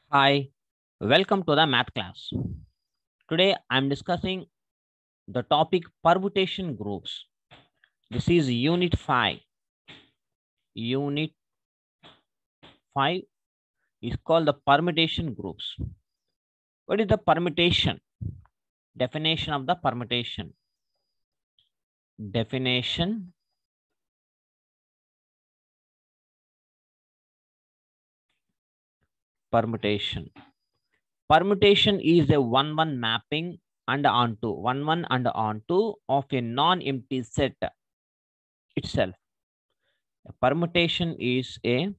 Hi, welcome to the math class. Today I am discussing the topic permutation groups. This is unit 5. Unit 5 is called the permutation groups. What is the permutation? Definition of the permutation. Definition. Permutation. Permutation is a one-one mapping and onto one-one and onto of a non-empty set itself. A permutation is a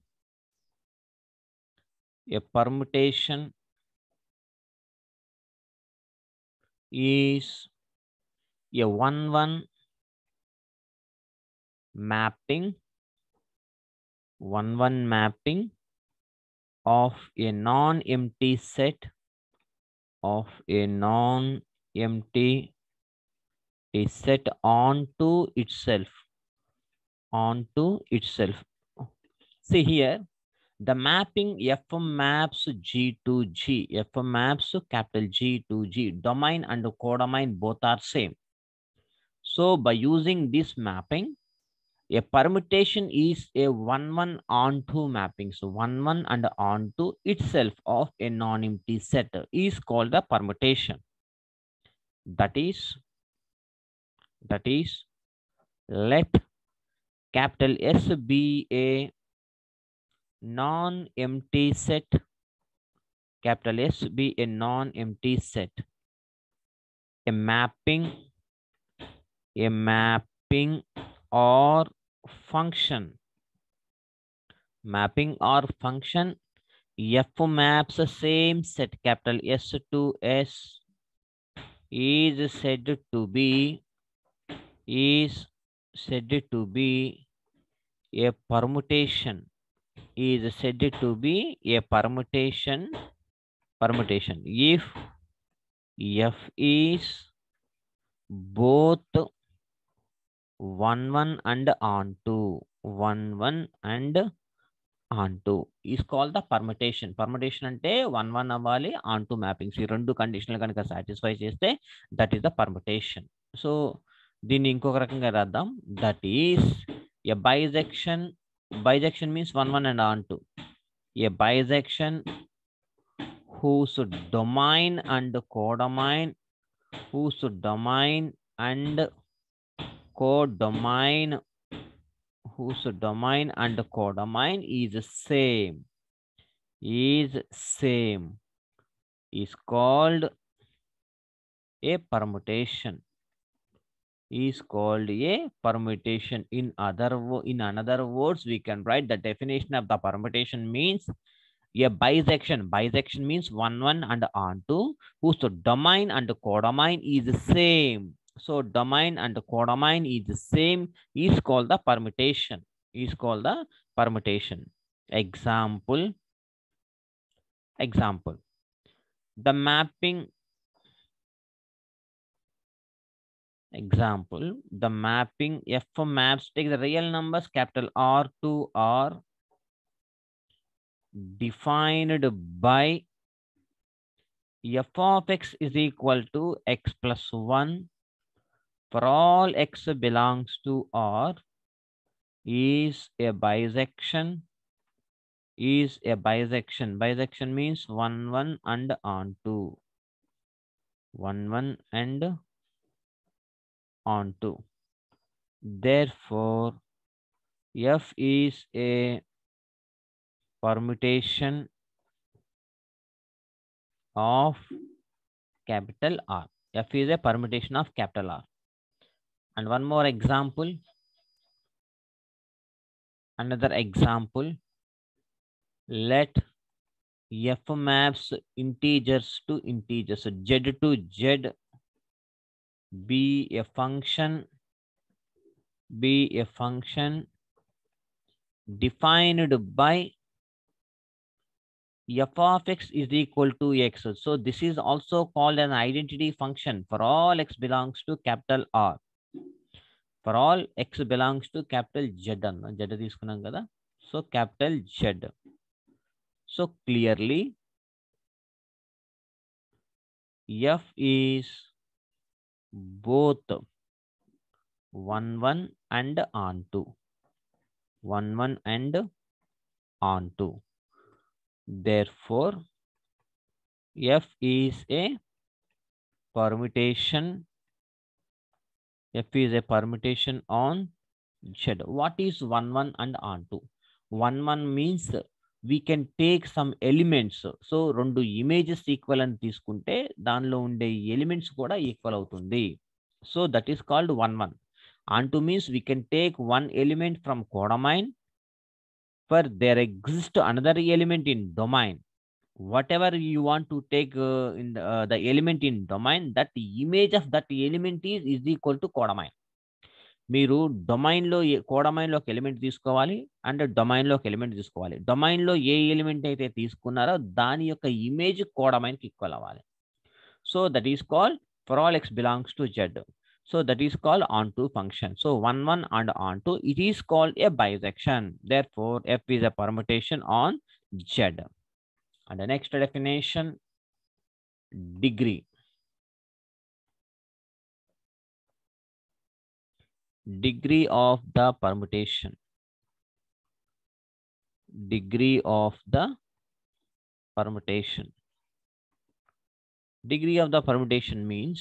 permutation is a one-one mapping of a non-empty set onto itself. See here, the mapping F maps G to G. F maps capital G to G. Domain and codomain both are same. So by using this mapping, a permutation is a one-one onto mapping. So one-one and onto itself of a non-empty set is called the permutation. That is, let capital S be a non-empty set. Capital S be a non-empty set. A mapping or function. Mapping or function. F maps the same set capital S to S is said to be a permutation. Is said to be a permutation if F is both one-one and onto is called the permutation. Permutation ante one-one avali onto mappings. ఈ రెండు కండిషన్లు కనుక satisfy చేస్తే that is the permutation. So దీన్ని ఇంకొక రకంగా రాద్దాం. That is a bisection. Bijection means one-one and onto. A bijection whose domain and codomain is called a permutation. In another words, we can write the definition of the permutation means a bijection. Bijection means one-one and onto whose domain and codomain is same. So domain and codomain is the same is called the permutation. Example. The mapping F maps, take the real numbers capital R to R defined by f of x is equal to x plus 1 for all x belongs to R is a bijection. Bijection means one-one and onto. Therefore, F is a permutation of capital R. F is a permutation of capital R. And one more example. Another example. Let F maps integers to integers. So Z to Z be a function defined by f of x is equal to x. So this is also called an identity function for all x belongs to capital R. For all x belongs to capital Z. Z తీసుకున్నాం కదా. So capital Z. So clearly F is both 1 1 and onto 1 1 and onto. Therefore, F is a permutation. F is a permutation on Z. What is 1 1 and onto? 1 1 means we can take some elements. So రెండు images equal అని తీసుకుంటే దానిలో ఉండే elements కూడా equal అవుతుంది. So that is called 1 1. Onto means we can take one element from codomain, for there exists another element in domain. Whatever you want to take in the element in domain, that image of that element is equal to codomain. మీరు డొమైన్లో కోడమైన్లో ఒక element తీసుకోవాలి and డొమైన్లో ఒక element తీసుకోవాలి. డొమైన్లో ఏ element అయితే తీసుకున్నారో దాని యొక్క ఇమేజ్ కోడమైన్కి ఈక్వల్ అవ్వాలి. So that is called for all X belongs to Z. So that is called on to function. So 1 1 and on to, it is called a bisection. Therefore, F is a permutation on Z. And the next definition, degree. Degree of the permutation. Degree of the permutation. Degree of the permutation means,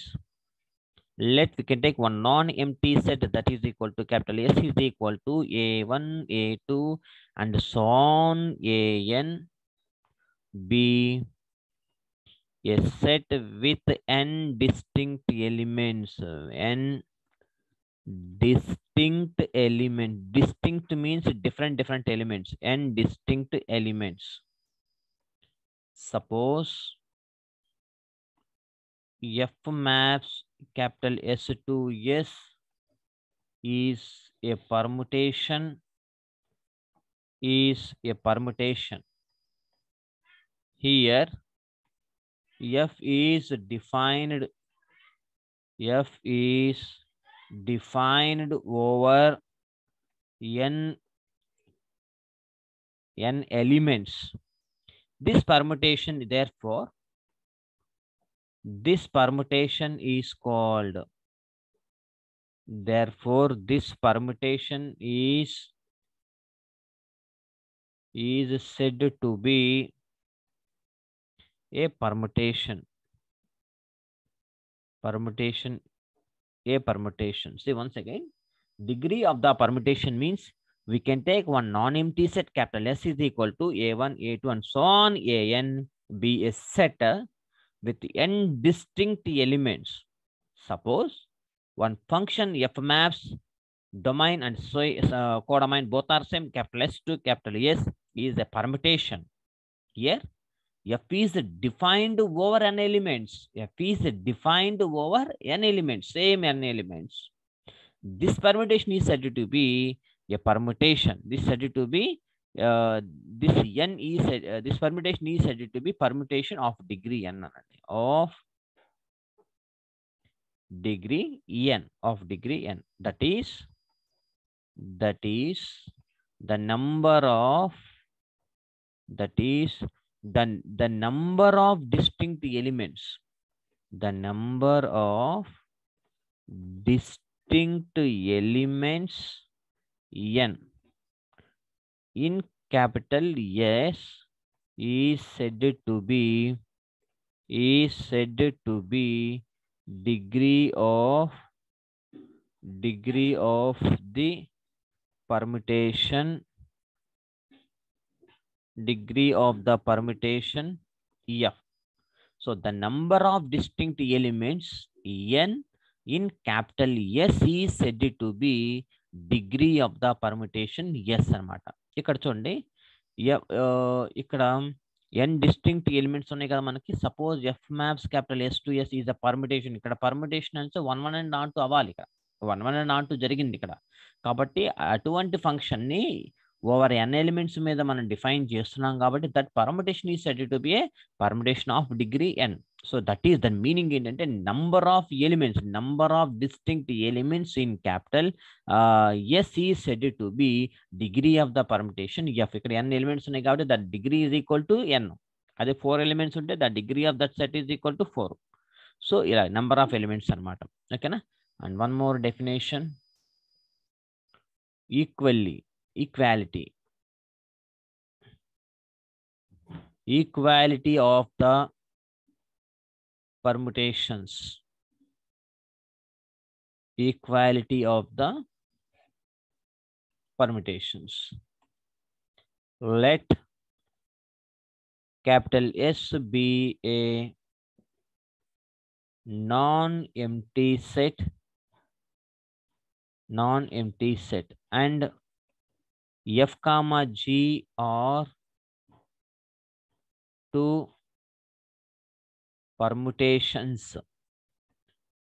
we can take one non-empty set that is equal to capital S is equal to A1, A2 and so on AN be a set with n distinct elements. N distinct element. Distinct means different elements. N distinct elements. Suppose F maps capital S to S is a permutation. Here F is defined over n elements. This permutation, therefore, this permutation is called, therefore this permutation is said to be a permutation. See once again, degree of the permutation means we can take one non-empty set capital S is equal to A1, A2 and so on AN be a set with n distinct elements. Suppose one function F maps domain and so codomain both are same, capital S to capital S is a permutation. Here F is defined over n elements. F is defined over n elements, same n elements. This permutation is said to be a permutation. This said to be this n is this permutation is said to be permutation of degree n, of degree n, of degree n. That is the number of, that is the number of distinct elements. The number of distinct elements n in capital S is said to be degree of the permutation, degree of the permutation F. So the number of distinct elements n in capital S is said to be degree of the permutation S అన్నమాట. ఇక్కడ చూడండి, ఇక్కడ n distinct elements ఉన్నాయి కదా మనకి. Suppose F maps capital S to S is a permutation. ఇక్కడ permutation అంటే 1 1 and on to అవ్వాలి. ఇక్కడ 1 1 and on to జరిగింది ఇక్కడ. కాబట్టి అటువంటి ఫంక్షన్ ని ఓవర్ n ఎలిమెంట్స్ మీద మనం డిఫైన్ చేస్తున్నాం కాబట్టి that permutation is said to be a permutation of degree n. So that is the meaning ఏంటంటే number of elements, number of distinct elements in capital S is said to be degree of the permutation F. ఇక్కడ n elements ఉన్నాయి కాబట్టి that degree is equal to n. అదే 4 elements ఉంటే the degree of that set is equal to 4. So ఇలా number of elements అన్నమాట. ఓకేనా. And one more definition, equality of the permutations. Equality of the permutations. Let capital S be a non-empty set and F comma G are two permutations.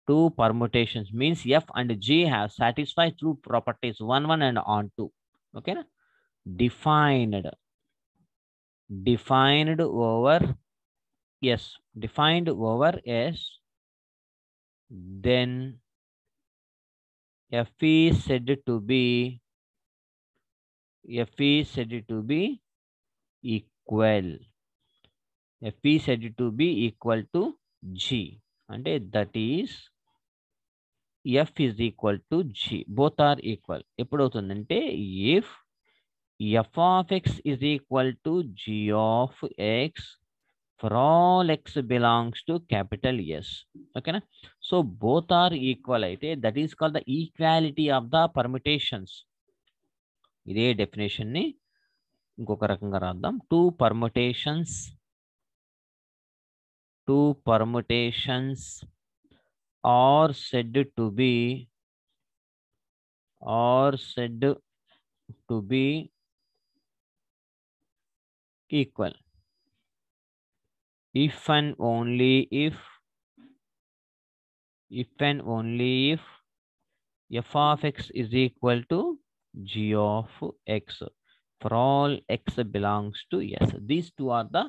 Two permutations means F and G have satisfied through properties 1, 1 and on 2. Okay. Defined over S. Defined over S. Then F is said to be equal. F is said to be equal to G. And that is F is equal to G. Both are equal. If F of X is equal to G of X for all X belongs to capital S. Okay. So both are equal. That is called the equality of the permutations. ఇదే definition ని ఇంకొక రకంగా రాద్దాం. Two permutations are said to be equal if and only if F of X is equal to G of X for all X belongs to S. These two are the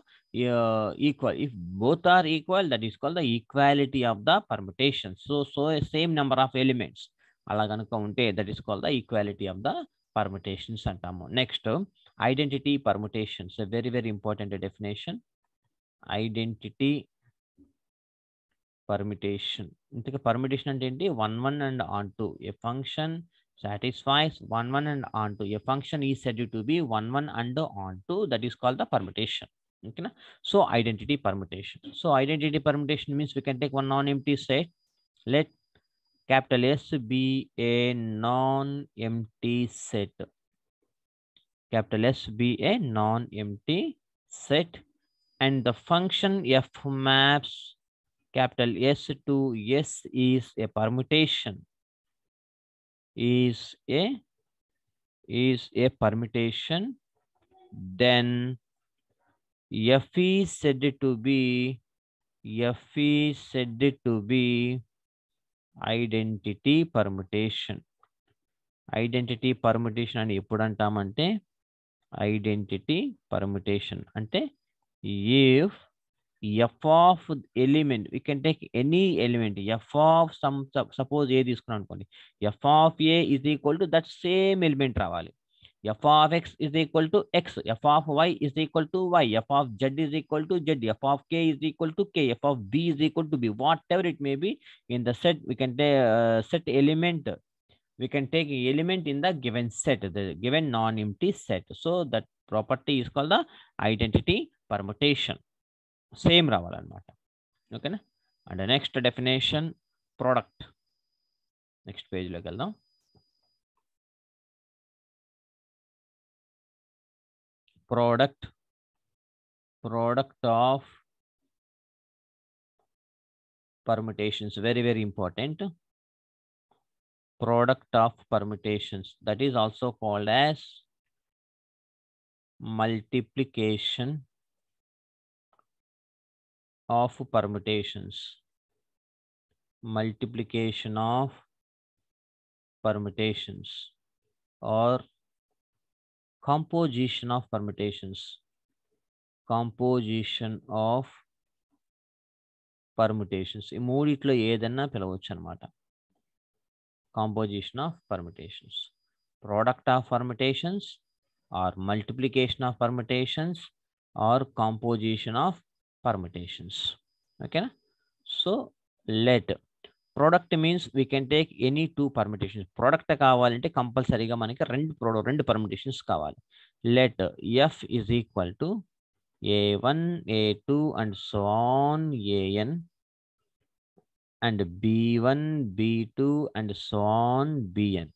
equal. If both are equal, that is called the equality of the permutations. So a same number of elements ala ganuka unte, that is called the equality of the permutations antamu. Next, identity permutations, a very very important definition. Identity permutation. ఇంతక permutation అంటే ఏంటి? 1, 1 and on 2. A function satisfies 1, 1 and on 2. A function is said to be 1, 1 and on 2. That is called the permutation. Okay. So identity permutation. So identity permutation means we can take one non-empty set. Let capital S be a non-empty set. Capital S be a non-empty set and the function F maps capital S to S is a permutation. Is a permutation. Then F is said to be identity permutation. Identity permutation అని ఎప్పుడు అంటామంటే identity permutation అంటే if F of element, we can take any element F of some, suppose A తీసుకున్నాం అనుకోండి, F of A is equal to that same element రావాలి. F of X is equal to X, F of Y is equal to Y, F of Z is equal to Z, F of K is equal to K, F of B is equal to B, whatever it may be in the set. We can set element, we can take element in the given set, the given non-empty set. So that property is called the identity permutation. Same రావాలన్నమాట. ఓకేనా. And next definition product. Next పేజ్లోకి వెళ్దాం. Product of permutations, very very important. Product of permutations, that is also called as multiplication of permutations. Multiplication of permutations or composition of permutations. Composition of permutations. ఈ మూడిట్లో ఏదన్నా పిలవచ్చు అన్నమాట. Composition of permutations. Product of permutations or multiplication of permutations or composition of permutations. Okay. So let product means we can take any two permutations. Product కావాలంటే కంపల్సరీగా మనకి రెండు permutations కావాలి. let f is equal to a1 a2 and so on an and b1 b2 and so on bn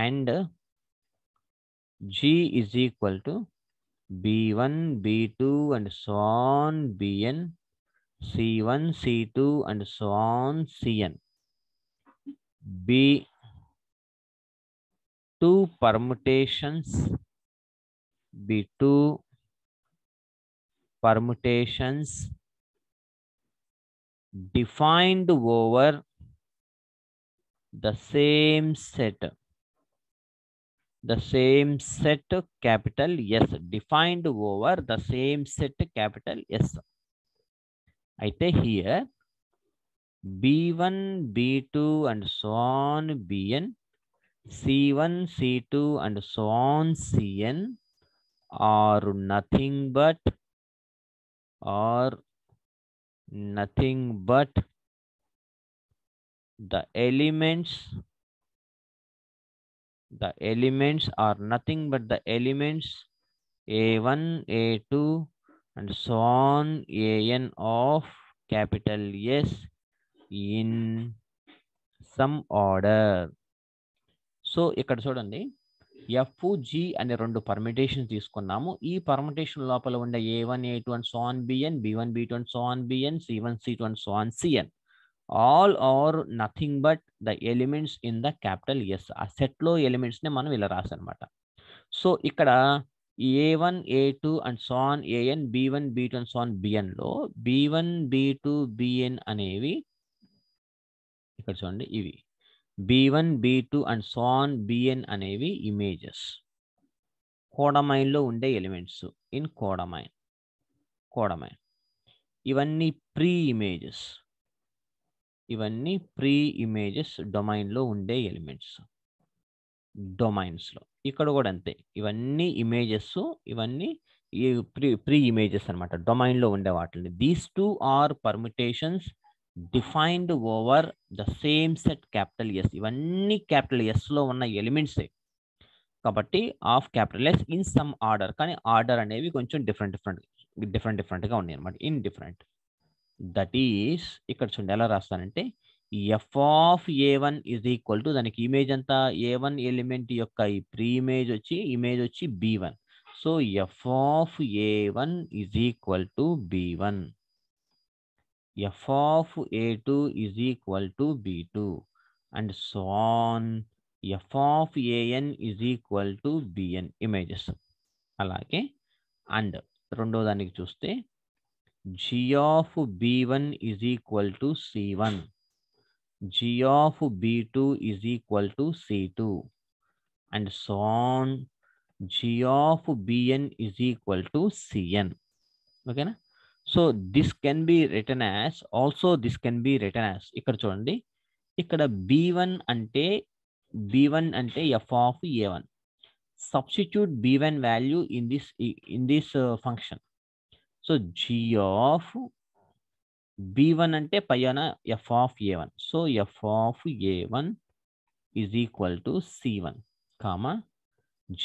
and g is equal to b1 b2 and so on bn c1 c2 and so on cn. B2 permutations defined over the same set capital S, defined over the same set capital S. అయితే here B1 B2 and so on Bn, C1 C2 and so on Cn are nothing but the elements are nothing but the elements A1 A2 and so on An of capital S in some order. So ఇక్కడ చూడండి, F G అనే రెండు permutation తీసుకున్నాము. ఈ permutation లోపల ఉండే A1 A2 and so on BN, B1 B2 and so on BN, C1 C2 and so on CN all are nothing but the elements in the capital S. ఆ సెట్లో ఎలిమెంట్స్ని మనం ఇలా రాసనమాట. సో ఇక్కడ A1 A2 and so on AN, B1 B2 and so on బిఎన్లో B1 B2 BN అనేవి ఇక్కడ చూడండి, ఇవి B1 B2 and so on BN అనేవి ఇమేజెస్, కోడమైన్లో ఉండే ఎలిమెంట్స్ ఇన్ కోడమైన్. ఇవన్నీ ప్రీ ఇమేజెస్ డొమైన్లో ఉండే ఎలిమెంట్స్, డొమైన్స్లో. ఇక్కడ కూడా అంతే, ఇవన్నీ ఇమేజెస్, ఇవన్నీ ప్రీ ఇమేజెస్ అనమాట, డొమైన్లో ఉండే వాటిని. These two are permutations defined over the same set capital S. ఇవన్నీ క్యాపిటల్ ఎస్లో ఉన్న ఎలిమెంట్సే కాబట్టి of capital S in some order. కానీ ఆర్డర్ అనేవి కొంచెం డిఫరెంట్గా ఉన్నాయి అనమాట, ఇన్ డిఫరెంట్. దట్ ఈస్ ఇక్కడ చూడండి ఎలా రాస్తానంటే f of A1 is equal to, దానికి ఇమేజ్ అంతా A1 ఎలిమెంట్ యొక్క ఈ ప్రీ ఇమేజ్ వచ్చి B1. So f of A1 is equal to B1, f of A2 is equal to B2 and so on. f of AN is equal to BN images. అలాగే and రెండో దానికి చూస్తే g of B1 is equal to C1, g of B2 is equal to C2 and so on. g of BN is equal to Cn. ఓకేనా? So this can be return as, also this can be return as. ఇక్కడ చూడండి, ఇక్కడ B1 అంటే f of A1. Substitute B1 value in this function. So g of B1 అంటే పైన f of A1. So f of A1 is equal to C1,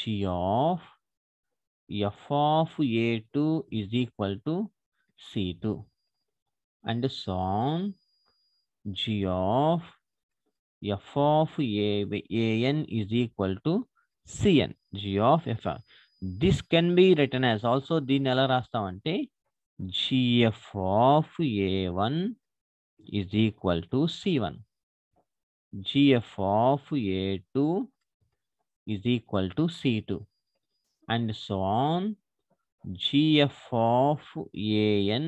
g of f of A2 is equal to C2 and so on. g of f of AN is equal to Cn, g of f. This can be written as also దీన్ని ఎలా రాస్తామంటే gf of A1 is equal to C1, gf of A2 is equal to C2 and so on. gf of AN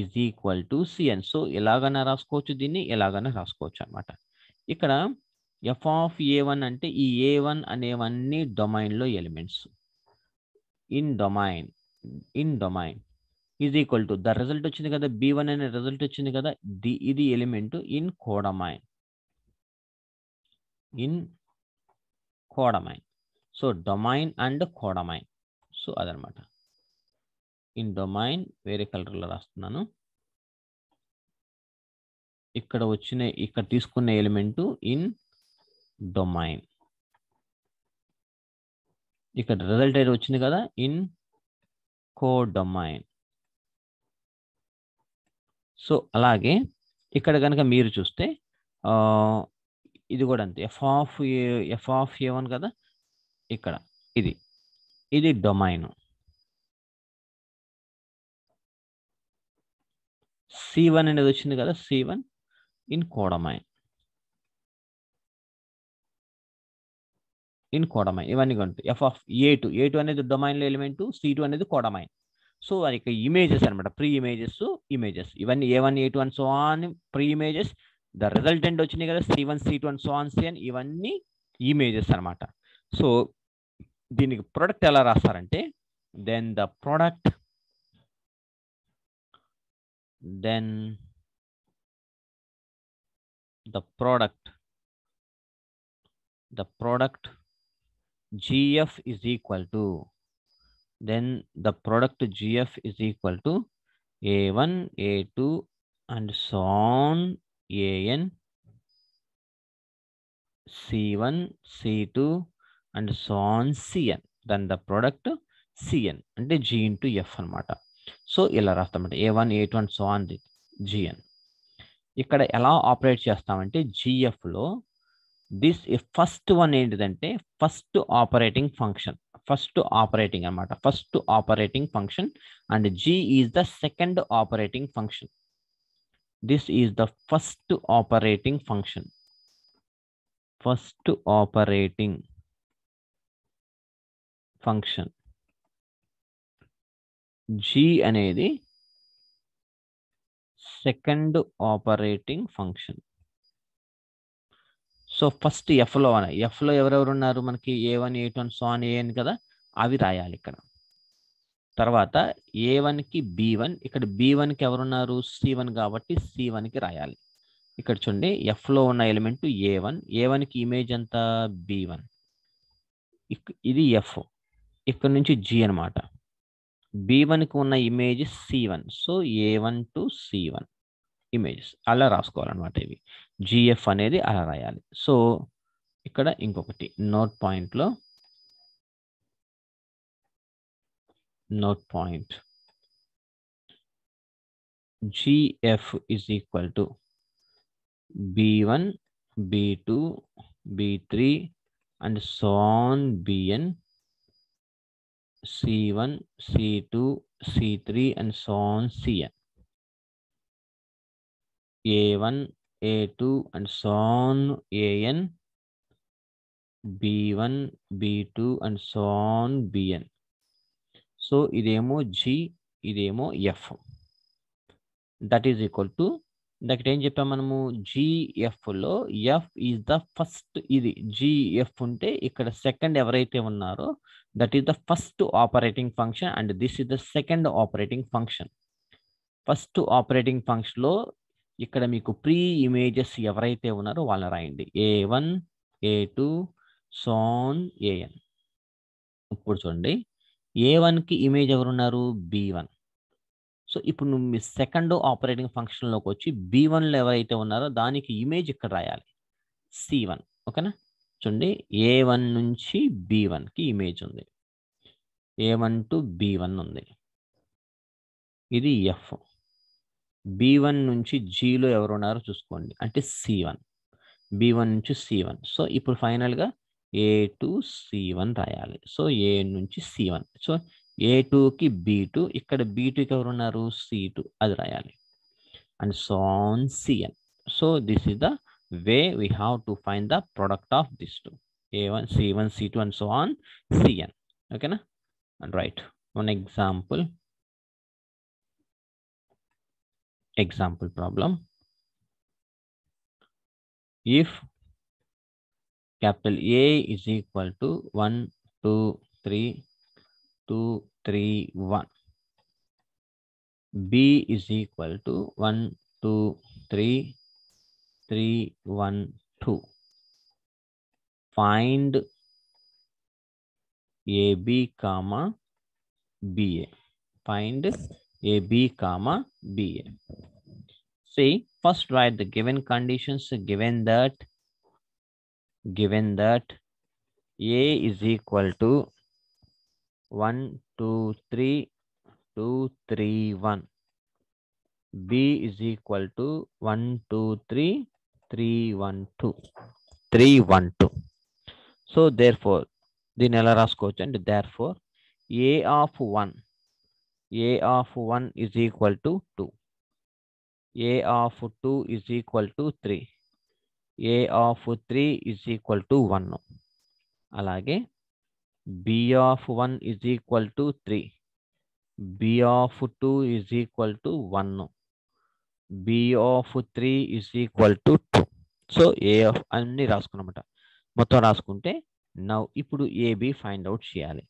is equal to Cn. So ఎలాగైనా రాసుకోవచ్చు, దీన్ని ఎలాగైనా రాసుకోవచ్చు అనమాట. ఇక్కడ f of A1 అంటే ఈ A1 అనేవన్నీ డొమైన్లో elements, in domain is equal to the result వచ్చింది కదా, B1 అనే రిజల్ట్ వచ్చింది కదా, ఇది element in కోడమైన్. So domain and కోడమైన్. So అదనమాట. ఇన్ డొమైన్ వేరే కలర్లో రాస్తున్నాను. ఇక్కడ తీసుకున్న ఎలిమెంటు ఇన్ డొమైన్. ఇక్కడ రిజల్ట్ అయితే వచ్చింది కదా ఇన్ కోడొమైన్. సో అలాగే ఇక్కడ కనుక మీరు చూస్తే ఇది కూడా అంతే, ఎఫ్ ఆఫ్ ఏ1 కదా, ఇక్కడ ఇది డొమైన్. C1 అనేది వచ్చింది కదా, C1 ఇన్ కోడొమైన్. ఇవన్నీ ఉంటాయి. ఎఫ్ ఆఫ్ ఏ2 అనేది డొమైన్లో ఎలిమెంట్, C2 అనేది కోడొమైన్. సో అది ఇక్కడ ఇమేజెస్ అనమాట, ప్రీ ఇమేజెస్ ఇవన్నీ A1 A2 and so on preimages. The resultant వచ్చినాయి కదా C1 C2 and so on Cn, ఇవన్నీ ఇమేజెస్ అనమాట. సో దీనికి ప్రొడక్ట్ ఎలా రాస్తారంటే then the product GF is equal to, then the product GF is equal to A1 A2 and so on AN C1 C2 and so on Cn, then the product Cn అంటే G into F అనమాట. So ఇలా రాస్తామంటే A1 A2 and so on Gn. ఇక్కడ ఎలా operate చేస్తామంటే GFలో this first one ఏంటిదంటే first operating అనమాట, first operating function and G is the second operating function. This is the first operating function. G అనేది second operating function. So first ఎఫ్లో ఎవరెవరు ఉన్నారు మనకి, A1 A2 and so on AN కదా, అవి రాయాలి ఇక్కడ. తర్వాత A1కి B1, ఇక్కడ B1కి ఎవరున్నారు C1 కాబట్టి C1కి రాయాలి. ఇక్కడ చూడండి ఎఫ్లో ఉన్న ఎలిమెంట్ A1కి ఇమేజ్ అంతా B1, ఇది ఎఫ్, ఇక్కడ నుంచి G అనమాట. B1కి ఉన్న image C1, so A1 to C1 images అలా రాసుకోవాలన్నమాట. ఇవి GF అనేది అలా రాయాలి. సో ఇక్కడ ఇంకొకటి note point GF is equal to B1 B2 B3 and so on Bn C1 C2 C3 and so on Cn. A1 A2 and so on AN B1 B2 and so on Bn. So ఇదేమో G, ఇదేమో F. That is equal to, that ఏం చెప్పాము మనము, GFలో F is the first. ఇది GF ఉంటే ఇక్కడ second ఎవరైతే ఉన్నారో that is the first operating function and this is the second operating function. First operating ఫంక్షన్లో ఇక్కడ మీకు ప్రీ ఇమేజెస్ ఎవరైతే ఉన్నారో వాళ్ళని రాయండి, A1 A2 సోన్ AN. ఇప్పుడు చూడండి A1కి ఇమేజ్ ఎవరున్నారు B1. సో ఇప్పుడు నువ్వు మీ సెకండ్ ఆపరేటింగ్ ఫంక్షన్లోకి వచ్చి B1లో ఎవరైతే ఉన్నారో దానికి ఇమేజ్ ఇక్కడ రాయాలి C1. ఓకేనా, చూడండి A1 నుంచి B1కి ఇమేజ్ ఉంది, A1 to B1 ఉంది, ఇది F. B1 నుంచి Gలో ఎవరు ఉన్నారో చూసుకోండి, అంటే C1. B1 నుంచి C1. సో ఇప్పుడు ఫైనల్గా A2 C1 రాయాలి. సో A నుంచి C1. సో A2కి B2, ఇక్కడ B2కి ఎవరు ఉన్నారు C2, అది రాయాలి and so on Cn. So this is the way we have to find the product of this two, A1 C1 C2 and so on Cn. ఓకేనా, and right one example problem. If capital A is equal to 1 2 3 2 3 1, B is equal to 1 2 3 3 1 2, find AB comma BA. Find AB comma BA. See, first write the given conditions. Given that A is equal to 1 2 3 2 3 1, B is equal to 1 2 3 3 1 2 3 1 2. So therefore దీన్ని ఎలా రాసుకోవచ్చు అంటే therefore A of 1 is equal to 2, A of 2 is equal to 3, A of 3 is equal to 1. అలాగే B of 1 is equal to 3, B of 2 is equal to 1, B of 3 is equal to 2. So A of అన్ని రాసుకున్నమాట. మొత్తం రాసుకుంటే now ఇప్పుడు AB find out చేయాలి.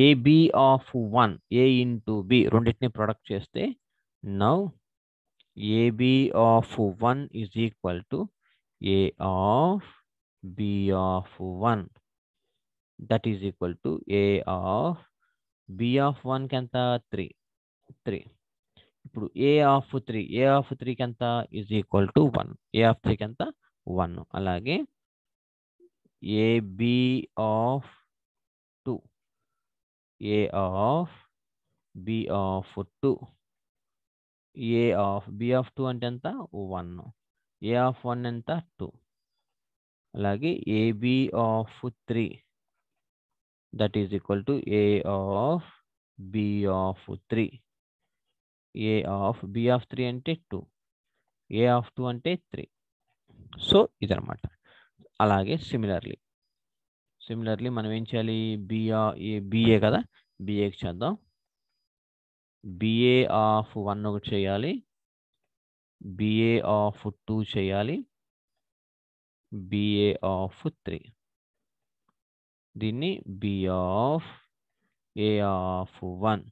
AB of 1, A into B రెండింటిని product చేస్తే now AB of 1 is equal to A of B of 1. That is equal to A of B of 1 కి ఎంత 3. ఇప్పుడు A of 3 కి ఎంత is equal to 1. A of 3 కి ఎంత 1. అలాగే AB of 2, A of B of 2, A of B of 2 అంటే ఎంత 1, A of 1 ఎంత 2. అలాగే AB of 3 that is equal to A of B of 3, A of B of 3 అంటే 2, A of 2 అంటే 3. So ఇదన్నమాట. అలాగే సిమిలర్లీ మనం ఏం చేయాలి, BA కదా, BAకి చేద్దాం. BA of 1 ఒకటి చేయాలి, BA of 2 చేయాలి, BA of 3. దీన్ని B of A of 1,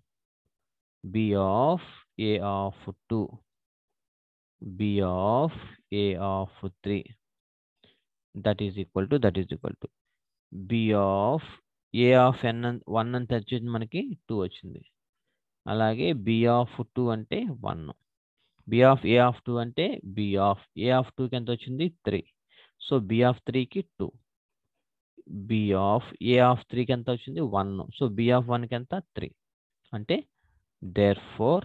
B of A of 2, B of A of 3 that is equal to B of A of n1 అంత వచ్చింది మనకి 2 వచ్చింది. అలాగే B of 2 అంటే 1, B of A of 2 అంటే B of A of 2కి ఎంత వచ్చింది 3. సో B of 3కి 2, B of A of 3కి ఎంత వచ్చింది 1. సో B of 1కి ఎంత 3. అంటే therefore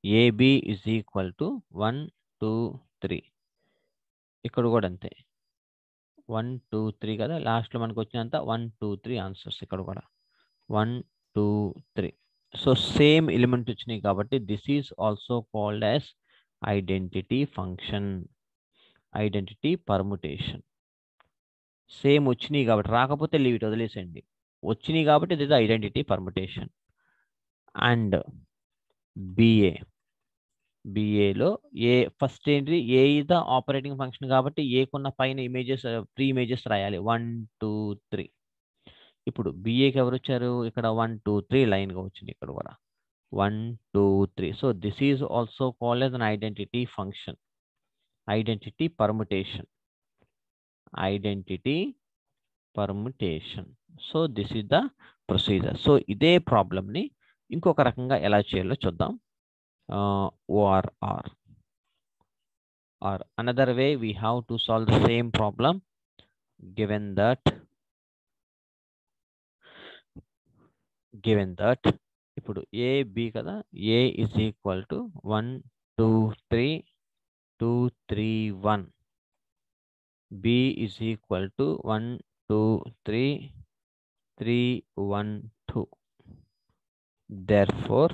AB is equal to 1 2 3. ఇక్కడ కూడా అంతే 1 2 3 కదా, లాస్ట్లో మనకు వచ్చినంత 1 2 3 ఆన్సర్స్. ఇక్కడ కూడా 1 2 3. సో సేమ్ ఎలిమెంట్ వచ్చినాయి కాబట్టి this is also called as identity function, identity permutation. Same వచ్చినాయి కాబట్టి, రాకపోతే లీవ్ ఇట్, వదిలేసండి. వచ్చినాయి కాబట్టి ఇది ఐడెంటిటీ పర్ముటేషన్. అండ్ BAలో ఏ ఫస్ట్ ఏంటి, A is the operating function కాబట్టి ఏకున్న పైన ఇమేజెస్ ప్రీ ఇమేజెస్ రాయాలి 1 2 3. ఇప్పుడు BAకి ఎవరు వచ్చారు, ఇక్కడ 1 2 3 లైన్గా వచ్చింది, ఇక్కడ కూడా 1 2 3. So this is also called as an identity function, identity permutation. So this is the procedure. So ఇదే ప్రాబ్లమ్ని ఇంకొక రకంగా ఎలా చేయాలో చూద్దాం. or another way we have to solve the same problem. given that ఇప్పుడు A B కదా, A is equal to 1 2 3 2 3 1, B is equal to 1 2 3 3 1 2. therefore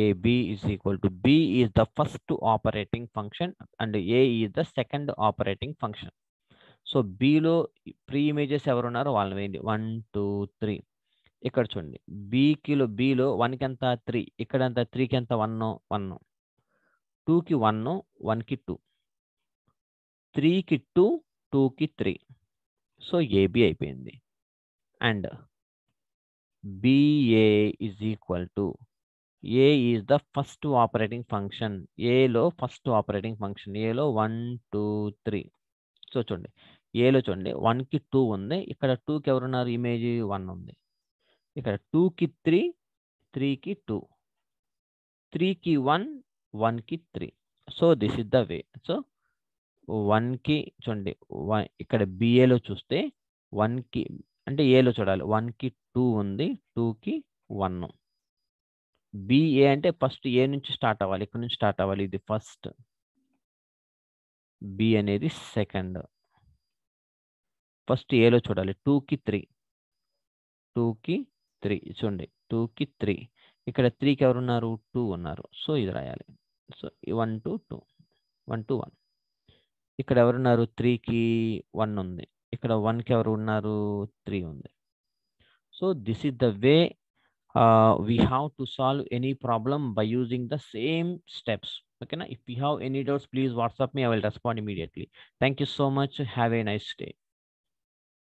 AB is equal to B is the first operating function and A is the second operating function. So Bలో preimages ఎవరు ఉన్నారో వాళ్ళని వేయండి 1 2 3. ఇక్కడ చూడండి Bలో 1కి ఎంత 3, ఇక్కడ ఎంత 3కి ఎంత 1 1, 2కి 1 1కి 2, 3కి 2 2కి 3. సో AB అయిపోయింది. And BA is equal to A is the first operating function. Aలో ఫస్ట్ ఆపరేటింగ్ ఫంక్షన్, Aలో 1 2 3. సో చూడండి Aలో చూడండి 1కి 2 ఉంది, ఇక్కడ 2కి ఎవరున్నారు, ఇమేజ్ 1 ఉంది, ఇక్కడ 2కి 3 3కి 2 3 కి 1, 1 కి 3. So this is the way. So 1 కి చూడండి, ఇక్కడ బిఏలో చూస్తే 1 కి అంటే ఏలో చూడాలి, 1 కి 2 ఉంది, 2 కి 1. బిఏ అంటే ఫస్ట్ ఏ నుంచి స్టార్ట్ అవ్వాలి, ఇక్కడ నుంచి స్టార్ట్ అవ్వాలి, ఇది ఫస్ట్, బి అనేది సెకండ్. ఫస్ట్ ఏలో చూడాలి, 2 కి 3, 2 కి 3 చూడండి, 2 కి 3. ఇక్కడ 3కి ఎవరు ఉన్నారు, 2 ఉన్నారు. సో ఇది రాయాలి. So 1 to 2, 1 to 1. ఇక్కడ ఎవరున్నారు, 3కి 1 ఉంది, ఇక్కడ 1కి ఎవరు ఉన్నారు, 3 ఉంది. So this is the way we have to solve any problem by using the same steps. Okay, na? If you have any doubts, please WhatsApp me. I will respond immediately. Thank you so much. Have a nice day.